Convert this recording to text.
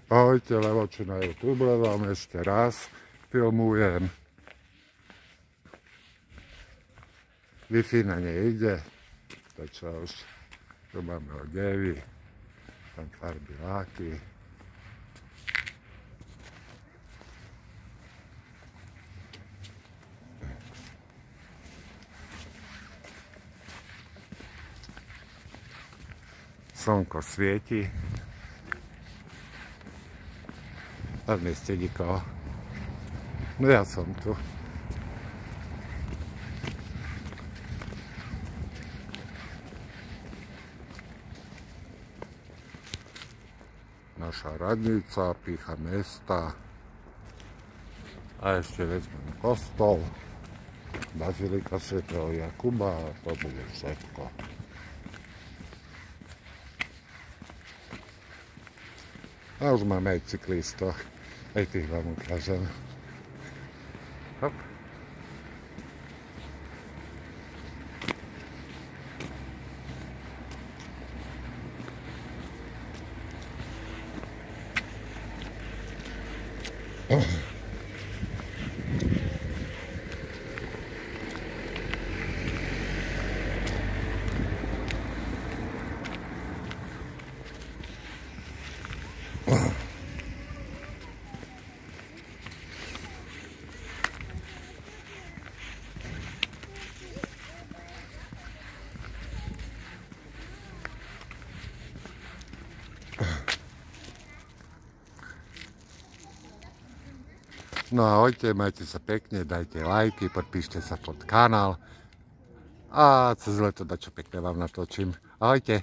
Ahojte, Levočo na YouTube vám ešte raz filmujem. Wi-Fi na nejde, to čo už tu máme od Devy, tam farby láky. Slnko svieti. A v mieste nikoho. No ja som tu. Naša radnica, pýcha mesta. A ešte vezmem kostol. Bazilika svätého Jakuba a to bude všetko. A už máme aj cyklistov. Aj tých vám ukážem. Hop. No ahojte, majte sa pekne, dajte lajky, podpíšte sa pod kanál a cez leto dačo pekné vám natočím. Ahojte.